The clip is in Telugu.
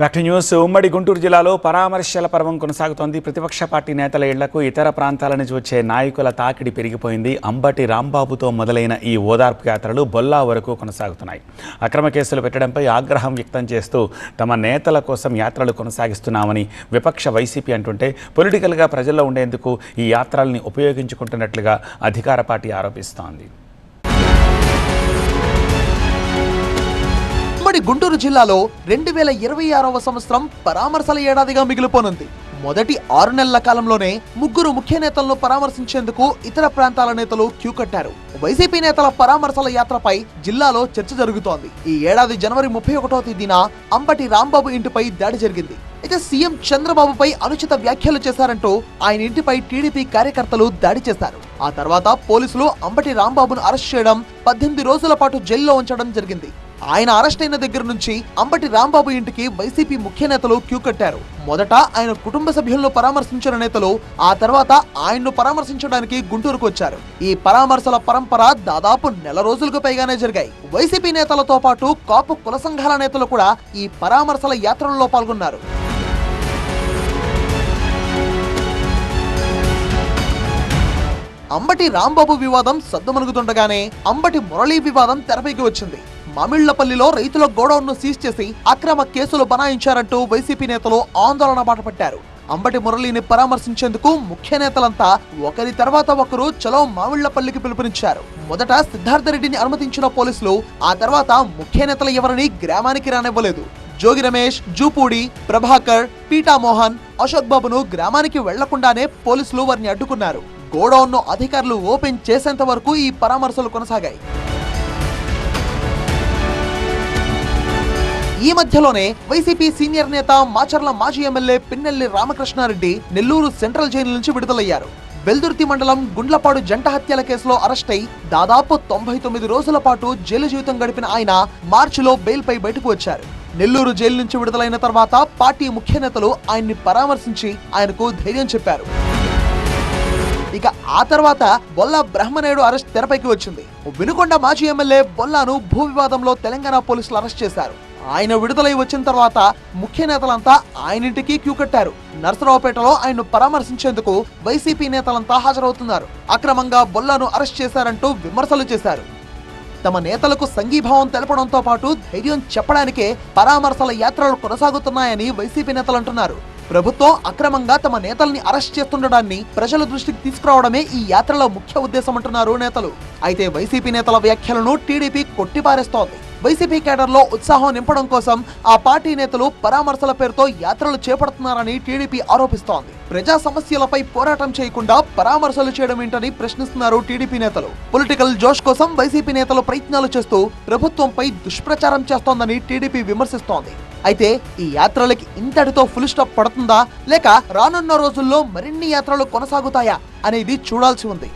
వ్యాఖ్య న్యూస్. ఉమ్మడి గుంటూరు జిల్లాలో పరామర్శల పర్వం కొనసాగుతోంది. ప్రతిపక్ష పార్టీ నేతల ఇళ్లకు ఇతర ప్రాంతాల నుంచి వచ్చే నాయకుల తాకిడి పెరిగిపోయింది. అంబటి రాంబాబుతో మొదలైన ఈ ఓదార్పు యాత్రలు బొల్లా వరకు కొనసాగుతున్నాయి. అక్రమ కేసులు పెట్టడంపై ఆగ్రహం వ్యక్తం చేస్తూ తమ నేతల కోసం యాత్రలు కొనసాగిస్తున్నామని విపక్ష వైసీపీ అంటుంటే, పొలిటికల్గా ప్రజల్లో ఉండేందుకు ఈ యాత్రల్ని ఉపయోగించుకుంటున్నట్లుగా అధికార పార్టీ ఆరోపిస్తోంది. ఉమ్మడి గుంటూరు జిల్లాలో 2026వ సంవత్సరం పరామర్శల ఏడాదిగా మిగిలిపోనుంది. మొదటి 6 నెలల కాలంలోనే ముగ్గురు ముఖ్య నేతలను పరామర్శించేందుకు ఇతర ప్రాంతాల నేతలు క్యూ కట్టారు. వైసీపీ నేతల పరామర్శల యాత్రపై జిల్లాలో చర్చ జరుగుతోంది. ఈ ఏడాది జనవరి 31వ తేదీన అంబటి రాంబాబు ఇంటిపై దాడి జరిగింది. అయితే సీఎం చంద్రబాబుపై అనుచిత వ్యాఖ్యలు చేశారంటూ ఆయన ఇంటిపై టీడీపీ కార్యకర్తలు దాడి చేశారు. ఆ తర్వాత పోలీసులు అంబటి రాంబాబును అరెస్ట్ చేయడం, 18 రోజుల పాటు జైల్లో ఉంచడం జరిగింది. ఆయన అరెస్ట్ అయిన దగ్గర నుంచి అంబటి రాంబాబు ఇంటికి వైసీపీ ముఖ్య నేతలు క్యూ కట్టారు. మొదట ఆయన కుటుంబ సభ్యులను పరామర్శించిన నేతలు ఆ తర్వాత ఆయన్ను పరామర్శించడానికి గుంటూరుకు వచ్చారు. ఈ పరామర్శల పరంపర దాదాపు నెల రోజులకు పైగానే జరిగాయి. వైసీపీ నేతలతో పాటు కాపు కుల సంఘాల నేతలు కూడా ఈ పరామర్శల యాత్రల్లో పాల్గొన్నారు. అంబటి రాంబాబు వివాదం సద్దుమణుగుతుండగానే అంబటి మురళీ వివాదం తెరపైకి వచ్చింది. మామిళ్లపల్లిలో రైతుల గోడౌన్ను సీజ్ చేసి అక్రమ కేసులు బనాయించారంటూ వైసీపీ నేతలు ఆందోళన బాటపట్టారు. అంబటి మురళీని పరామర్శించేందుకు ముఖ్య నేతలంతా ఒకరి తర్వాత ఒకరు చలో మామిళ్లపల్లికి పిలుపునిచ్చారు. మొదట సిద్ధార్థరెడ్డిని అనుమతించిన పోలీసులు ఆ తర్వాత ముఖ్య నేతలు ఎవరిని గ్రామానికి రానివ్వలేదు. జోగి రమేష్, జూపూడి, ప్రభాకర్, పీటా మోహన్, అశోక్ బాబును గ్రామానికి వెళ్లకుండానే పోలీసులు వారిని అడ్డుకున్నారు. గోడౌన్ను అధికారులు ఓపెన్ చేసేంత వరకు ఈ పరామర్శలు కొనసాగాయి. ఈ మధ్యలోనే వైసీపీ సీనియర్ నేత మాచర్ల మాజీ MLA Pinnelli Ramakrishna Reddy Nellore central jail నుంచి విడుదలయ్యారు. వెల్దుర్తి మండలం గుండ్లపాడు జంట హత్యల కేసులో అరెస్ట్ అయి దాదాపు 99 రోజుల పాటు జైలు జీవితం గడిపిన ఆయన మార్చిలో బెయిల్పై బయటకు వచ్చారు. నెల్లూరు జైలు నుంచి విడుదలైన తర్వాత పార్టీ ముఖ్య నేతలు ఆయన్ని పరామర్శించి ఆయనకు ధైర్యం చెప్పారు. ఇక ఆ తర్వాత బొల్లా బ్రహ్మనాయుడు అరెస్ట్ తెరపైకి వచ్చింది. వినుకొండ మాజీ ఎమ్మెల్యే బొల్లాను భూ వివాదంలో తెలంగాణ పోలీసులు అరెస్ట్ చేశారు. ఆయన విడుదలై వచ్చిన తర్వాత ముఖ్య నేతలంతా ఆయన ఇంటికి క్యూ కట్టారు. నర్సరావుపేటలో ఆయన్ను పరామర్శించేందుకు వైసీపీ నేతలంతా హాజరవుతున్నారు. అక్రమంగా బొల్లాను అరెస్ట్ చేశారంటూ విమర్శలు చేశారు. తమ నేతలకు సంఘీభావం తెలపడంతో పాటు ధైర్యం చెప్పడానికే పరామర్శల యాత్రలు కొనసాగుతున్నాయని వైసీపీ నేతలు అంటున్నారు. ప్రభుత్వం అక్రమంగా తమ నేతల్ని అరెస్ట్ చేస్తుండడాన్ని ప్రజల దృష్టికి తీసుకురావడమే ఈ యాత్రలో ముఖ్య ఉద్దేశం అంటున్నారు నేతలు. అయితే వైసీపీ నేతల వ్యాఖ్యలను టీడీపీ కొట్టిపారేస్తోంది. వైసీపీ కేడర్లో ఉత్సాహం నింపడం కోసం ఆ పార్టీ నేతలు పరామర్శల పేరుతో యాత్రలు చేపడుతున్నారని టీడీపీ ఆరోపిస్తోంది. ప్రజా సమస్యలపై పోరాటం చేయకుండా పరామర్శలు చేయడం ఏంటని ప్రశ్నిస్తున్నారు టీడీపీ నేతలు. పొలిటికల్ జోష్ కోసం వైసీపీ నేతలు ప్రయత్నాలు చేస్తూ ప్రభుత్వంపై దుష్ప్రచారం చేస్తోందని టీడీపీ విమర్శిస్తోంది. అయితే ఈ యాత్రలకి ఇంతటితో ఫుల్ స్టాప్ పడుతుందా, లేక రానున్న రోజుల్లో మరిన్ని యాత్రలు కొనసాగుతాయా అనేది చూడాల్సి ఉంది.